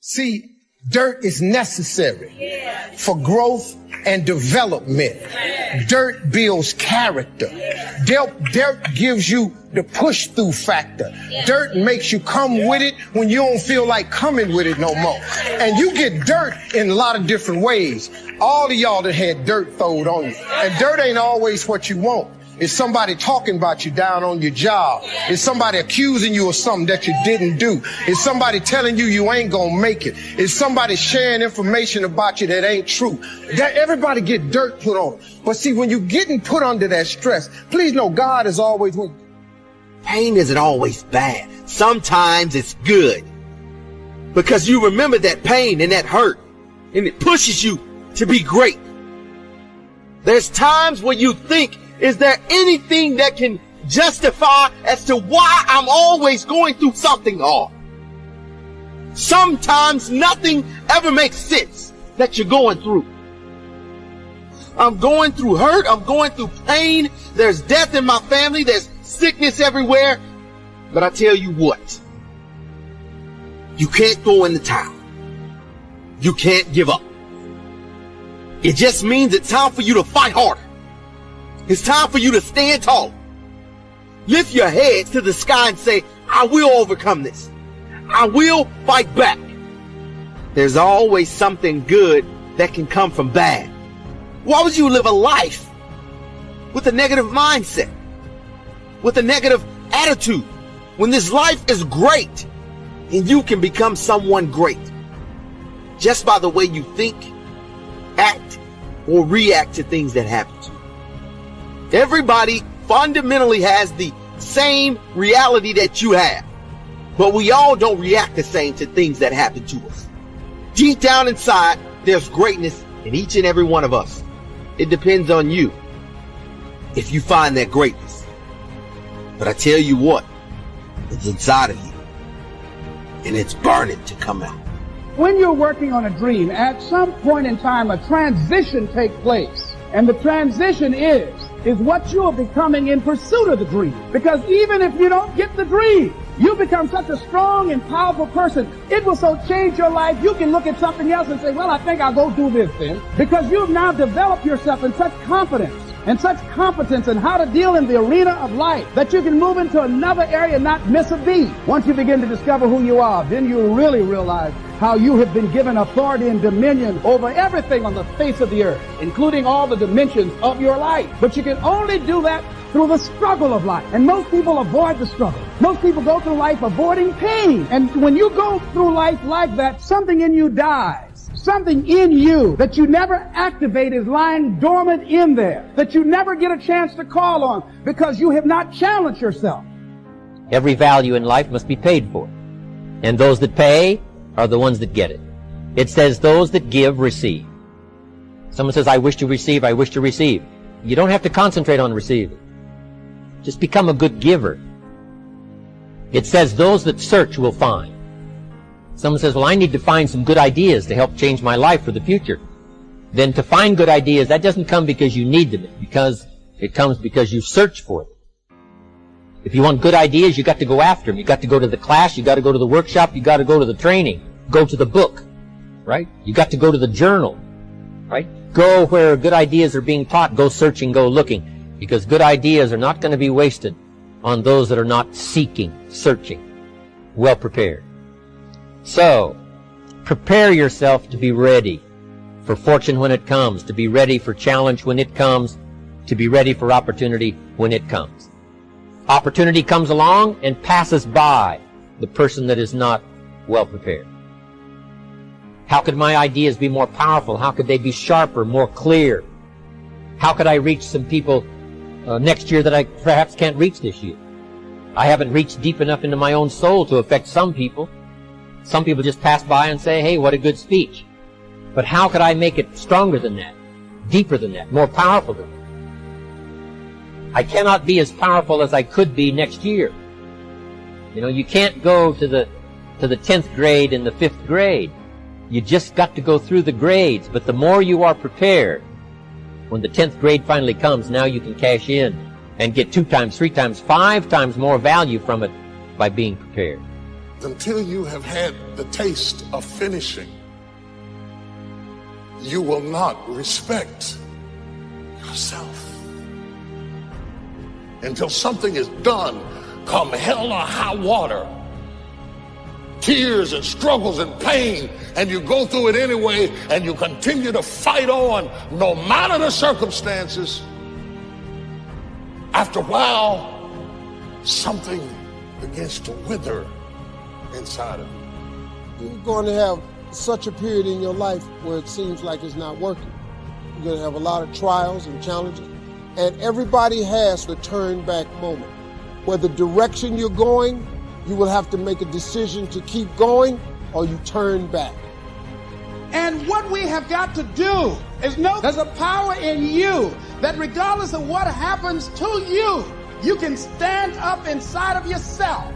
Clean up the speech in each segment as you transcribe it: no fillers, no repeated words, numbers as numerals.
See, dirt is necessary for growth and development. Dirt builds character. Dirt gives you the push-through factor. Dirt makes you come with it when you don't feel like coming with it no more. And you get dirt in a lot of different ways. All of y'all that had dirt thrown on you. And dirt ain't always what you want. It's somebody talking about you down on your job. It's somebody accusing you of something that you didn't do. It's somebody telling you you ain't gonna make it. It's somebody sharing information about you that ain't true. That everybody get dirt put on. But see, when you're getting put under that stress, please know God is always with you. Pain isn't always bad. Sometimes it's good. Because you remember that pain and that hurt, and it pushes you to be great. There's times where you think, is there anything that can justify as to why I'm always going through something hard? Sometimes nothing ever makes sense that you're going through. I'm going through hurt. I'm going through pain. There's death in my family. There's sickness everywhere. But I tell you what, you can't throw in the towel. You can't give up. It just means it's time for you to fight harder. It's time for you to stand tall. Lift your head to the sky and say, I will overcome this. I will fight back. There's always something good that can come from bad. Why would you live a life with a negative mindset, with a negative attitude, when this life is great and you can become someone great just by the way you think, act, or react to things that happen to you? Everybody fundamentally has the same reality that you have, but we all don't react the same to things that happen to us. Deep down inside, there's greatness in each and every one of us. It depends on you if you find that greatness. But I tell you what, it's inside of you, and it's burning to come out. When you're working on a dream, at some point in time, a transition takes place. And the transition is what you are becoming in pursuit of the dream. Because even if you don't get the dream, you become such a strong and powerful person. It will so change your life, you can look at something else and say, well, I think I'll go do this then. Because you have now developed yourself in such confidence and such competence in how to deal in the arena of life that you can move into another area and not miss a beat. Once you begin to discover who you are, then you really realize how you have been given authority and dominion over everything on the face of the earth, including all the dimensions of your life. But you can only do that through the struggle of life. And most people avoid the struggle. Most people go through life avoiding pain. And when you go through life like that, something in you dies. Something in you that you never activate is lying dormant in there, that you never get a chance to call on because you have not challenged yourself. Every value in life must be paid for. And those that pay are the ones that get it. It says those that give, receive. Someone says, I wish to receive, I wish to receive. You don't have to concentrate on receiving. Just become a good giver. It says those that search will find. Someone says, well, I need to find some good ideas to help change my life for the future. Then to find good ideas, that doesn't come because you need them, because it comes because you search for them. If you want good ideas, you got to go after them. You got to go to the class, you got to go to the workshop, you got to go to the training, go to the book, right? You got to go to the journal, right? Go where good ideas are being taught, go searching, go looking, because good ideas are not going to be wasted on those that are not seeking, searching, well prepared. So, prepare yourself to be ready for fortune when it comes, to be ready for challenge when it comes, to be ready for opportunity when it comes. Opportunity comes along and passes by the person that is not well prepared. How could my ideas be more powerful? How could they be sharper, more clear? How could I reach some people next year that I perhaps can't reach this year? I haven't reached deep enough into my own soul to affect some people. Some people just pass by and say, hey, what a good speech. But how could I make it stronger than that, deeper than that, more powerful than that? I cannot be as powerful as I could be next year. You know, you can't go to the 10th grade in the 5th grade. You just got to go through the grades. But the more you are prepared, when the 10th grade finally comes, now you can cash in and get 2 times, 3 times, 5 times more value from it by being prepared. until you have had the taste of finishing, you will not respect yourself. Until something is done, come hell or high water, tears and struggles and pain, and you go through it anyway, and you continue to fight on no matter the circumstances, after a while, something begins to wither inside of you. You're going to have such a period in your life where it seems like it's not working. You're going to have a lot of trials and challenges, and everybody has a turn back moment. Where the direction you're going, you will have to make a decision to keep going or you turn back. And what we have got to do is know there's a power in you that regardless of what happens to you, you can stand up inside of yourself.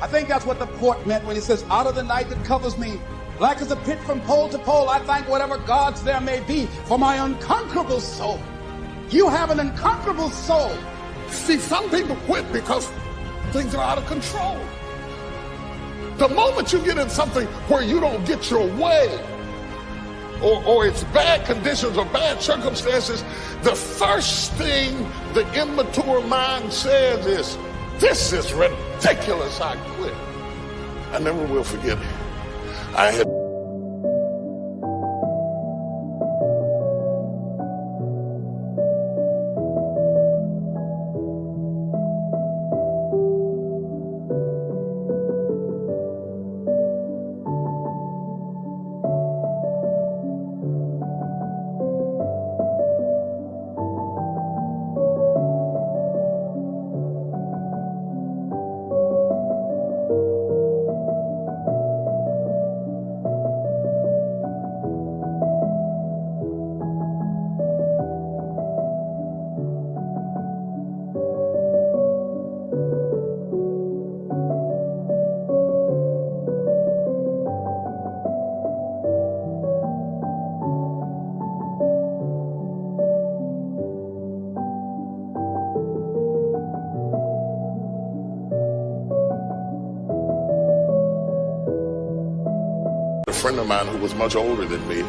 I think that's what the poet meant when he says, out of the night that covers me, black as a pit from pole to pole, I thank whatever gods there may be for my unconquerable soul. You have an unconquerable soul. See, some people quit because things are out of control. The moment you get in something where you don't get your way, or it's bad conditions or bad circumstances, the first thing the immature mind says is, this is ridiculous, I quit. I never will forget it. I had a friend of mine who was much older than me,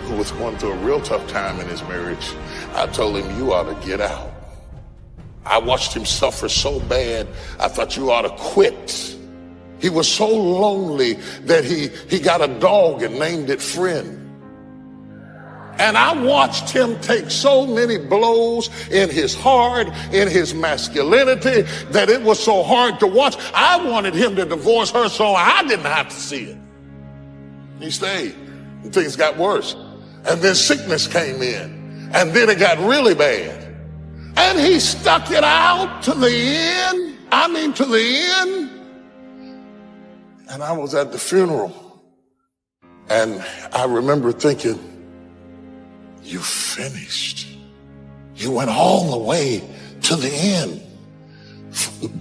who was going through a real tough time in his marriage. I told him, you ought to get out. I watched him suffer so bad, I thought you ought to quit. He was so lonely that he got a dog and named it Friend. And I watched him take so many blows in his heart, in his masculinity, that it was so hard to watch. I wanted him to divorce her so I didn't have to see it. He stayed, and things got worse. And then sickness came in, and then it got really bad. And he stuck it out to the end. I mean, to the end. And I was at the funeral, and I remember thinking, you finished. You went all the way to the end.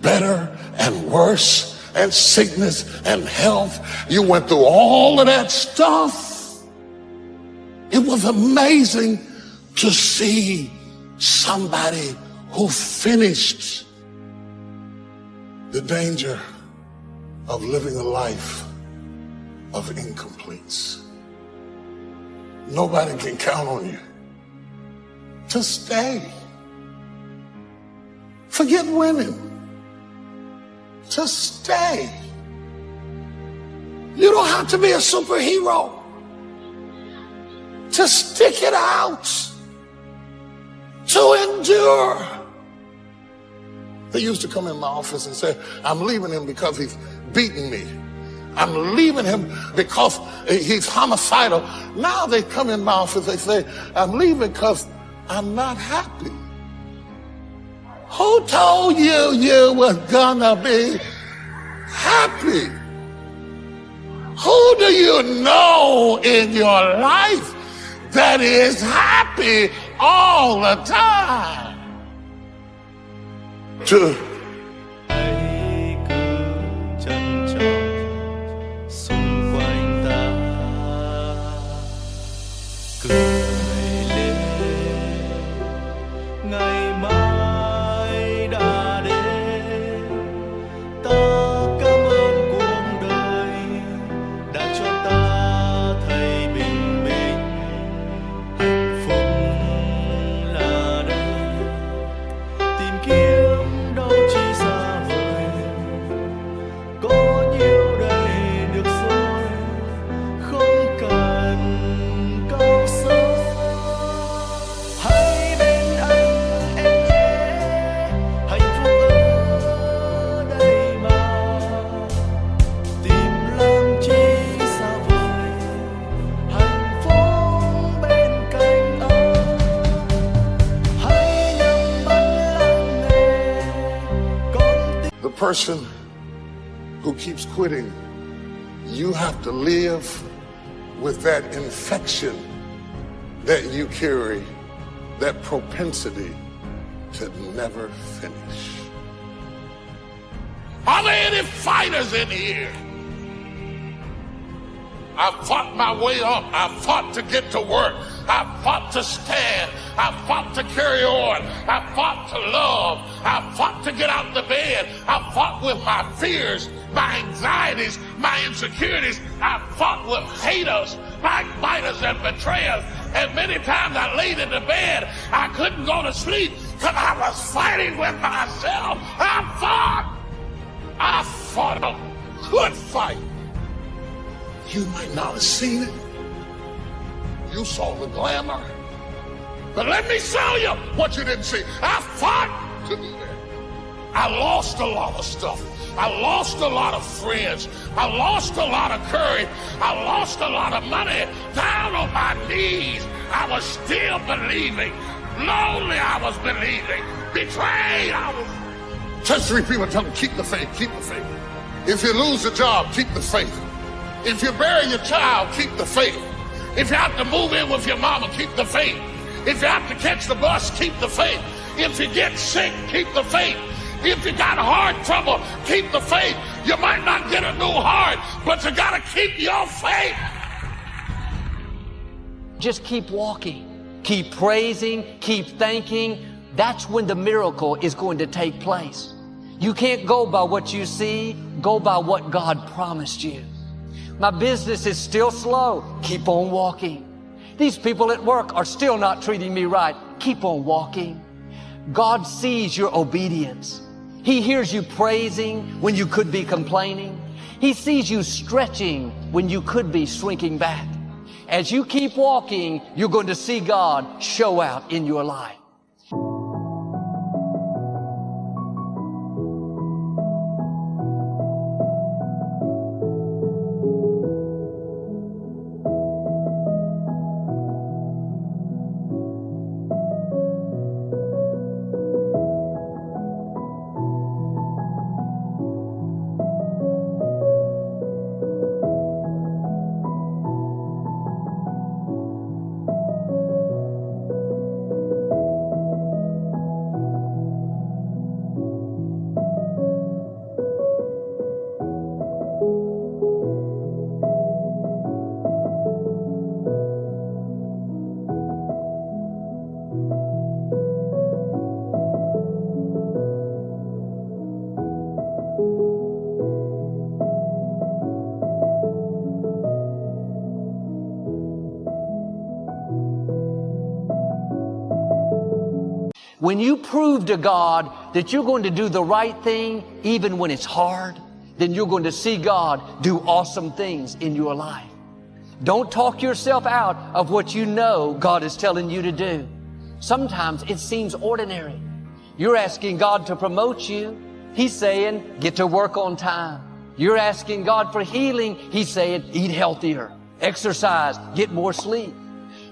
Better and worse and sickness and health. You went through all of that stuff. It was amazing to see somebody who finished. The danger of living a life of incompletes. Nobody can count on you to stay. Forget winning. To stay. You don't have to be a superhero. To stick it out. To endure. They used to come in my office and say, I'm leaving him because he's beating me. I'm leaving him because he's homicidal. Now they come in my office, they say, I'm leaving because I'm not happy. Who told you you was gonna be happy? Who do you know in your life that is happy all the time? To person who keeps quitting, you have to live with that infection that you carry, that propensity to never finish. Are there any fighters in here? I fought my way up. I fought to get to work. I fought to stand. I fought to carry on. I fought to love. I fought to get out of bed. I fought with my fears, my anxieties, my insecurities. I fought with haters, backbiters, and betrayers. And many times I laid in the bed, I couldn't go to sleep because I was fighting with myself. I fought a good fight. You might not have seen it. You saw the glamour. But let me show you what you didn't see. I fought to do that. I lost a lot of stuff. I lost a lot of friends. I lost a lot of courage. I lost a lot of money. Down on my knees, I was still believing. Lonely, I was believing. Betrayed, I was. Touch 3 people, tell them, keep the faith, keep the faith. If you lose a job, keep the faith. If you bury your child, keep the faith. If you have to move in with your mama, keep the faith. If you have to catch the bus, keep the faith. If you get sick, keep the faith. If you got heart trouble, keep the faith. You might not get a new heart, but you got to keep your faith. Just keep walking, keep praising, keep thanking. That's when the miracle is going to take place. You can't go by what you see, go by what God promised you. My business is still slow. Keep on walking. These people at work are still not treating me right. Keep on walking. God sees your obedience. He hears you praising when you could be complaining. He sees you stretching when you could be shrinking back. As you keep walking, you're going to see God show out in your life. When you prove to God that you're going to do the right thing even when it's hard, then you're going to see God do awesome things in your life. Don't talk yourself out of what you know God is telling you to do. Sometimes it seems ordinary. You're asking God to promote you. He's saying, get to work on time. You're asking God for healing. He's saying, eat healthier, exercise, get more sleep.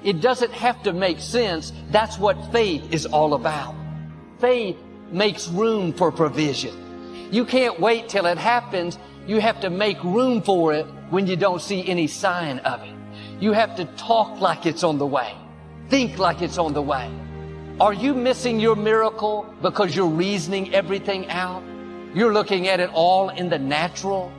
It doesn't have to make sense. That's what faith is all about. Faith makes room for provision. You can't wait till it happens. You have to make room for it when you don't see any sign of it. You have to talk like it's on the way. Think like it's on the way. Are you missing your miracle because you're reasoning everything out? You're looking at it all in the natural.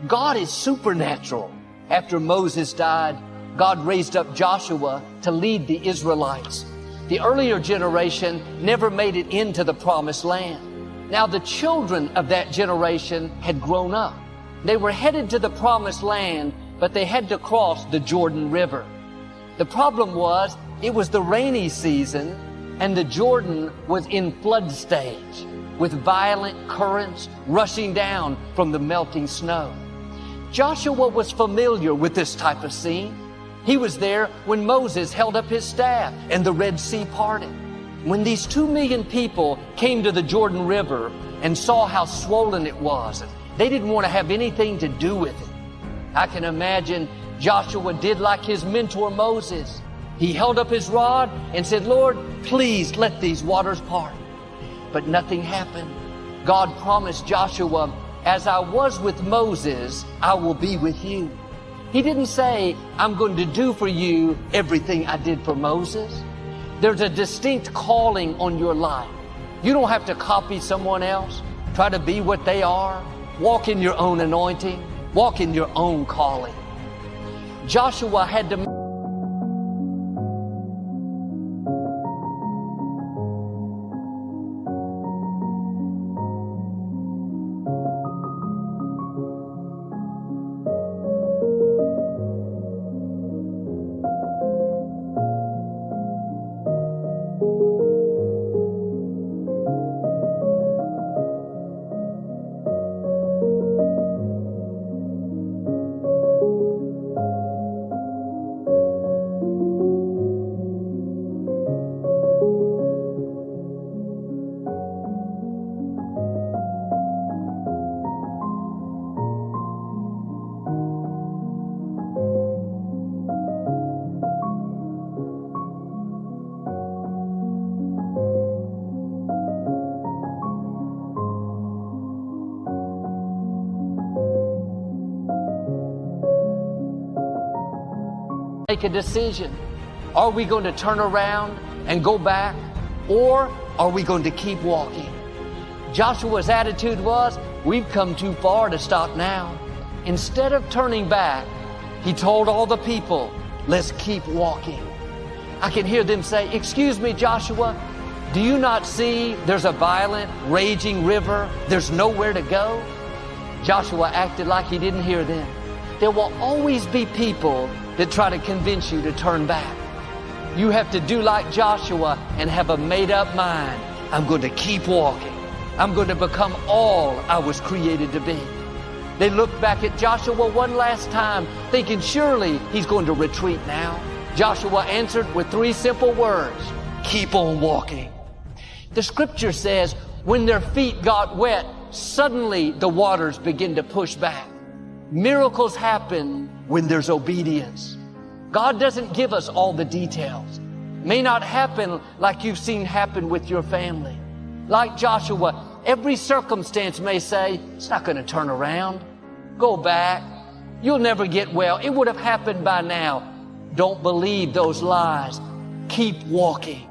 God is supernatural. After Moses died, God raised up Joshua to lead the Israelites. The earlier generation never made it into the promised land. Now the children of that generation had grown up. They were headed to the promised land, but they had to cross the Jordan River. The problem was, it was the rainy season, and the Jordan was in flood stage, with violent currents rushing down from the melting snow. Joshua was familiar with this type of scene. He was there when Moses held up his staff and the Red Sea parted. When these 2 million people came to the Jordan River and saw how swollen it was, they didn't want to have anything to do with it. I can imagine Joshua did like his mentor Moses. He held up his rod and said, Lord, please let these waters part. But nothing happened. God promised Joshua, as I was with Moses, I will be with you. He didn't say, I'm going to do for you everything I did for Moses. There's a distinct calling on your life. You don't have to copy someone else, try to be what they are. Walk in your own anointing, walk in your own calling. Joshua had to make a decision. Are we going to turn around and go back, or are we going to keep walking? Joshua's attitude was, we've come too far to stop now. Instead of turning back, he told all the people, let's keep walking. I can hear them say, excuse me, Joshua, do you not see there's a violent, raging river? There's nowhere to go? Joshua acted like he didn't hear them. There will always be people that try to convince you to turn back. You have to do like Joshua and have a made-up mind. I'm going to keep walking. I'm going to become all I was created to be. They looked back at Joshua one last time, thinking surely he's going to retreat now. Joshua answered with 3 simple words, keep on walking. The scripture says, when their feet got wet, suddenly the waters begin to push back. Miracles happen when there's obedience. God doesn't give us all the details. May not happen like you've seen happen with your family. Like Joshua, every circumstance may say, it's not going to turn around. Go back. You'll never get well. It would have happened by now. Don't believe those lies. Keep walking.